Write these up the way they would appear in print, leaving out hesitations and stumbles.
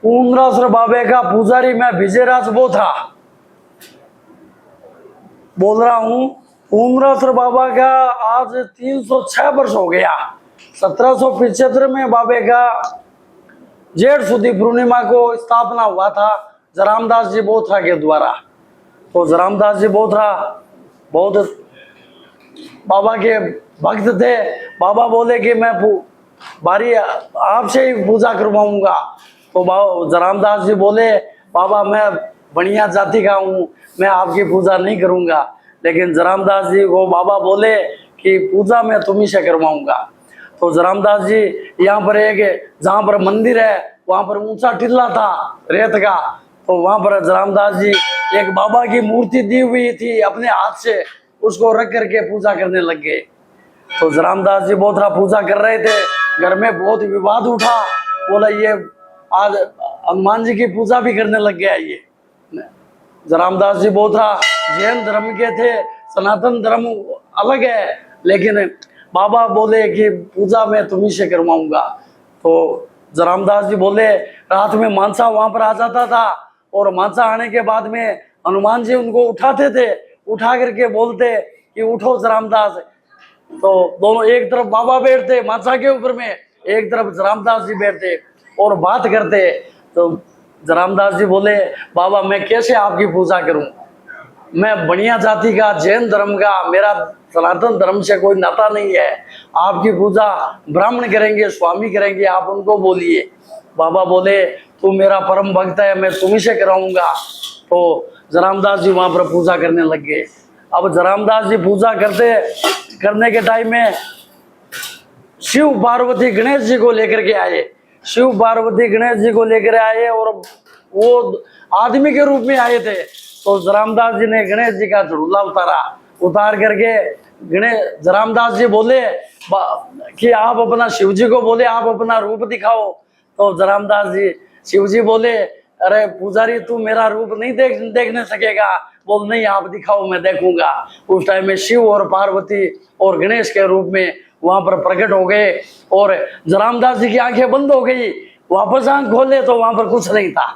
पूर्णरासर बाबे का पुजारी मैं विजयराज बोथरा बोल रहा हूँ। पूर्णरासर बाबा का आज 306 वर्ष हो गया। 1775 में बाबे का जेठ सुदी पूर्णिमा को स्थापना हुआ था जरामदास जी बोथरा के द्वारा। तो जरामदास जी बोथरा बहुत बाबा के भक्त थे। बाबा बोले कि मैं बारी आपसे ही पूजा करवाऊंगा। तो जरामदास जी बोले बाबा मैं बढ़िया जाति का हूँ, मैं आपकी पूजा नहीं करूंगा। लेकिन जरामदास जी को बाबा बोले कि पूजा मैं तुम्ही से करवाऊंगा। तो जरामदास जी यहाँ पर एक जहाँ पर मंदिर है वहां पर ऊंचा टिल्ला था रेत का। तो वहां पर जरामदास जी एक बाबा की मूर्ति दी हुई थी अपने हाथ से, उसको रख करके पूजा करने लग गए। तो जरामदास जी बोथरा पूजा कर रहे थे, घर में बहुत विवाद उठा। बोला ये आज हनुमान जी की पूजा भी करने लग गया। ये जरामदास जी बोथरा जैन धर्म के थे, सनातन धर्म अलग है, लेकिन बाबा बोले कि पूजा मैं तुम्ही से करवाऊंगा। तो जरामदास जी बोले रात में मानसा वहां पर आ जाता था और मानसा आने के बाद में हनुमान जी उनको उठाते थे, उठा करके बोलते कि उठो जरामदास। तो दोनों एक तरफ बाबा बैठते मानसा के ऊपर में, एक तरफ जरामदास जी बैठते और बात करते। तो जरामदास जी बोले बाबा मैं कैसे आपकी पूजा करूं, मैं बढ़िया जाति का जैन धर्म का, मेरा सनातन धर्म से कोई नाता नहीं है। आपकी पूजा ब्राह्मण करेंगे, स्वामी करेंगे, आप उनको बोलिए। बाबा बोले तू मेरा परम भक्त है, मैं तुम्ही से कराऊंगा। तो जरामदास जी वहां पर पूजा करने लग गए। अब जरामदास जी पूजा करने के टाइम में शिव पार्वती गणेश जी को लेकर के आए। शिव पार्वती गणेश जी को लेकर आए और वो आदमी के रूप में आए थे। तो जरामदास जी ने गणेश जी का झूला उतार करके जरामदास जी बोले कि आप अपना शिव जी को बोले आप अपना रूप दिखाओ। तो जरामदास जी शिव जी बोले अरे पुजारी तू मेरा रूप नहीं देखने सकेगा। बोल नहीं आप दिखाओ मैं देखूंगा। उस टाइम में शिव और पार्वती और गणेश के रूप में वहां पर प्रकट हो गए और जरामदास जी की आंखें बंद हो गई। वापस आंख खोले तो वहां पर कुछ नहीं था।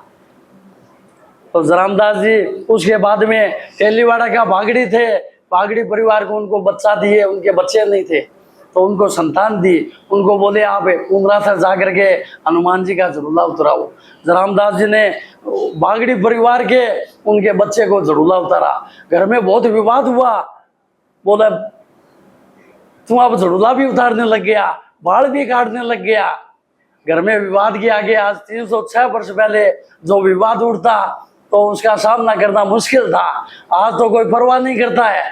तो जरामदास जी उसके बाद में तेलीवाड़ा का भागड़ी थे, भागड़ी परिवार को उनको बच्चा दिए, उनके बच्चे नहीं थे तो उनको संतान दी। उनको बोले आप पूर्णरासर जा करके हनुमान जी का झूला उतराओ। जरामदास जी ने भागड़ी परिवार के उनके बच्चे को झूला उतारा। घर में बहुत विवाद हुआ। बोला तुम अब झूला भी उतारने लग गया, बाल भी काटने लग गया। घर में विवाद के आगे आज 306 वर्ष पहले जो विवाद उठता तो उसका सामना करना मुश्किल था। आज तो कोई परवाह नहीं करता है,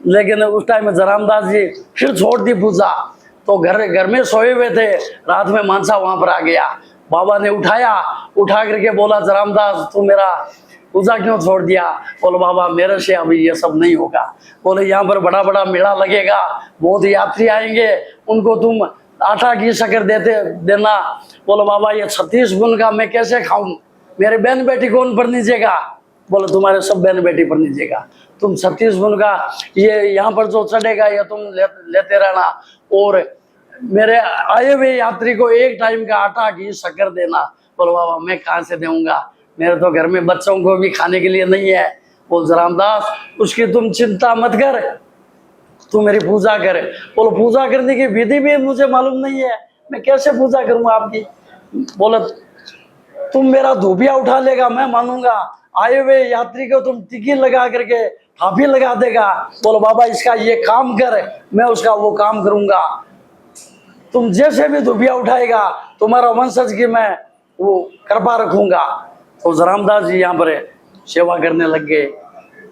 लेकिन उस टाइम में जरामदास जी फिर छोड़ दी पूजा। तो घर में सोए हुए थे, रात में मानसा वहां पर आ गया। बाबा ने उठा करके बोला जरामदास तू मेरा पूजा क्यों छोड़ दिया। बोलो बाबा मेरे से अभी ये सब नहीं होगा। बोले यहाँ पर बड़ा बड़ा मेला लगेगा, बहुत यात्री आएंगे, उनको तुम आटा की शक्कर देना। बोलो बाबा ये 36 गुण का मैं कैसे खाऊं, मेरे बहन बेटी कौन पर नीचेगा। बोलो तुम्हारे सब बहन बेटी पर नीचेगा, तुम 36 गुण का ये यहाँ पर जो चढ़ेगा ये तुम लेते रहना और मेरे आए हुए यात्री को एक टाइम का आटा की शक्कर देना। बोलो बाबा मैं कहाँ से दूंगा, मेरे तो घर में बच्चों को भी खाने के लिए नहीं है। बोल जरामदास उसकी तुम चिंता मत कर, तू मेरी पूजा कर। बोलो पूजा करने की विधि भी मुझे मालूम नहीं है, मैं कैसे पूजा करूंगा आपकी। बोला तुम मेरा धोबिया उठा लेगा मैं मानूंगा, आए हुए यात्री को तुम टिकी लगा करके थापी लगा देगा। बोलो बाबा इसका ये काम कर, मैं उसका वो काम करूंगा। तुम जैसे भी धोबिया उठाएगा तुम्हारा वंशज की मैं वो कृपा रखूंगा। तो जरामदास जी यहाँ पर सेवा करने लग गए।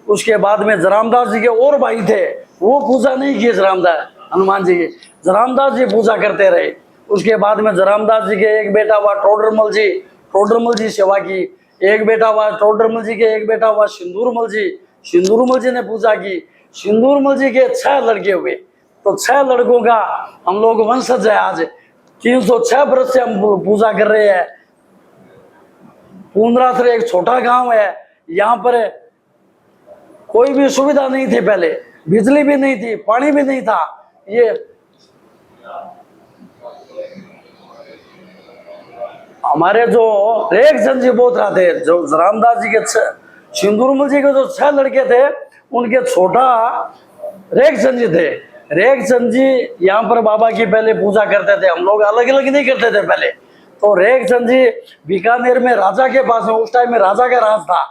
उसके बाद में जरामदास जी के और भाई थे, वो पूजा नहीं की हनुमान जी की, जरामदास जी पूजा करते रहे। उसके बाद में जरामदास जी के एक बेटा हुआ टोडरमल जी सेवा की। एक बेटा हुआ टोडरमल जी के, एक बेटा हुआ सिंदूरमल जी ने पूजा की। सिंदूरमल जी के 6 लड़के हुए। तो 6 लड़कों का हम लोग वंशज है। आज 306 वर्ष से हम पूजा कर रहे हैं। पूर्णरासर एक छोटा गांव है, यहाँ पर कोई भी सुविधा नहीं थी, पहले बिजली भी नहीं थी, पानी भी नहीं था। ये हमारे जो रेखचंद जी बहुत रहा थे, जो रामदास जी के सिंदूरमल जी के जो 6 लड़के थे, उनके छोटा रेखचंद जी थे। रेखचंद जी यहाँ पर बाबा की पहले पूजा करते थे, हम लोग अलग अलग नहीं करते थे पहले। तो रेखचंद जी बीकानेर में राजा के पास में, उस टाइम में राजा का राज था,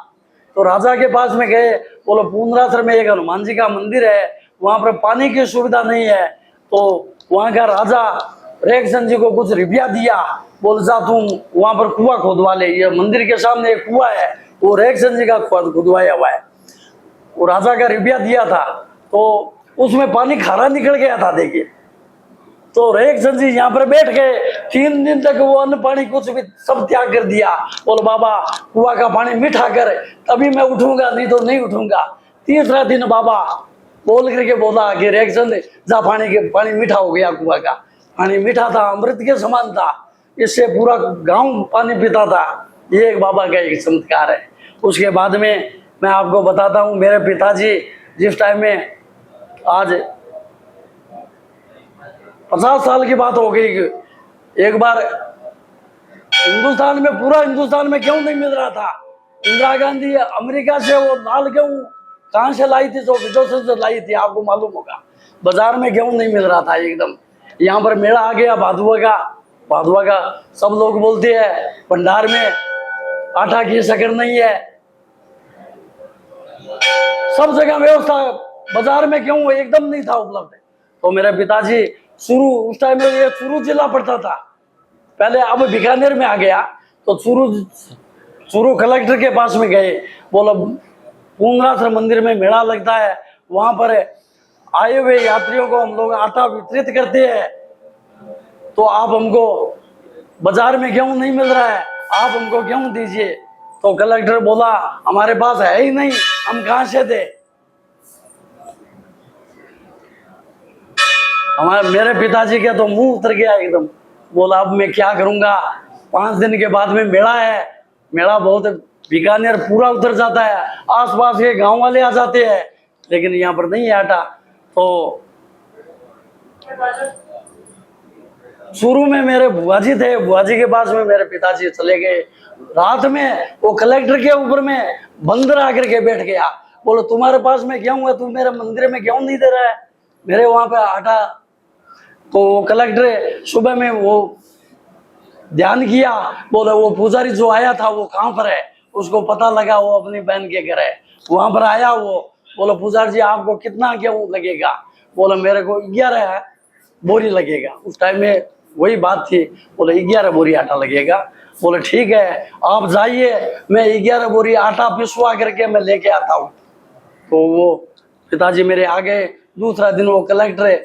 तो राजा के पास में गए, बोलो पूर्णासर में एक हनुमान जी का मंदिर है, वहां पर पानी की सुविधा नहीं है। तो वहां का राजा रेखचंद जी को कुछ रुपया दिया, बोल जा तुम वहां पर कुआं खोदवा ले, ये मंदिर के सामने एक कुआं है, वो रेखचंद जी का खुदवाया हुआ है, वो राजा का रुपया दिया था, तो उसमें पानी खारा निकल गया था। देखिए, तो रेखचंद जी यहाँ पर बैठ गए, 3 दिन तक वो अन्न पानी कुछ भी सब त्याग कर दिया। बोल बाबा कुआं का पानी मीठा कर, तभी मैं उठूंगा, नहीं तो नहीं उठूंगा। तीसरा दिन बाबा बोल करके बोला कि रेखचंद जा, पानी मीठा हो गया, कुआं का पानी मीठा था, अमृत के समान था, इससे पूरा गांव पानी पीता था। ये एक बाबा का एक चमत्कार है। उसके बाद में मैं आपको बताता हूँ, मेरे पिताजी जिस टाइम में, आज 50 साल की बात हो गई, एक बार हिंदुस्तान में, पूरा हिंदुस्तान में गेहूं नहीं मिल रहा था। इंदिरा गांधी अमेरिका से वो लाल गेहूं कहां से लाई थी, जो विदेशों से लाई थी, आपको मालूम होगा। बाजार में गेहूं नहीं मिल रहा था एकदम। यहाँ पर मेला आ गया भादुआ का, सब लोग बोलते हैं भंडार में आटा की शक्कर नहीं है, सब जगह व्यवस्था, बाजार में गेहूं एकदम नहीं था उपलब्ध। तो मेरे पिताजी उस टाइम में ये चूरू जिला पड़ता था पहले, अब बीकानेर में आ गया, तो चूरू कलेक्टर के पास में गए, बोलो पूर्णासर मंदिर में मेला लगता है, वहां पर आए हुए यात्रियों को हम लोग आटा वितरित करते हैं, तो आप हमको, बाजार में गेहूं नहीं मिल रहा है, आप हमको गेहूं दीजिए। तो कलेक्टर बोला हमारे पास है ही नहीं, हम कहां से दे। मेरे पिताजी के तो मुंह उतर गया एकदम, बोला अब मैं क्या करूंगा। 5 दिन के बाद में मेला है, मेला बहुत, बीकानेर पूरा उतर जाता है, आसपास के गांव वाले आ जाते हैं, लेकिन यहाँ पर नहीं है आटा। तो शुरू में मेरे बुआ जी थे, बुआ जी के पास में मेरे पिताजी चले गए। रात में वो कलेक्टर के ऊपर में बंदर आकर के बैठ गया, बोलो तुम्हारे पास में गेहूं है, तुम मेरे मंदिर में गेहूं नहीं दे रहा है, मेरे वहां पे आटा। तो कलेक्टर सुबह में वो ध्यान किया, बोले वो पुजारी जो आया था वो कहाँ पर है, उसको पता लगा वो अपनी बहन के घर है, वहां पर आया वो, बोलो पुजारी जी आपको कितना गेहूं लगेगा, बोले मेरे को 11 बोरी लगेगा। उस टाइम में वही बात थी, बोले 11 बोरी आटा लगेगा। बोले ठीक है आप जाइए, मैं 11 बोरी आटा पिसवा करके मैं लेके आता हूँ। तो वो पिताजी मेरे आ गए। दूसरा दिन वो कलेक्टर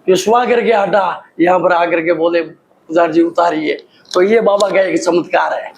पिसवा करके आटा यहाँ पर आकर के बोले पुजारी जी उतारिए। तो ये बाबा का एक चमत्कार है।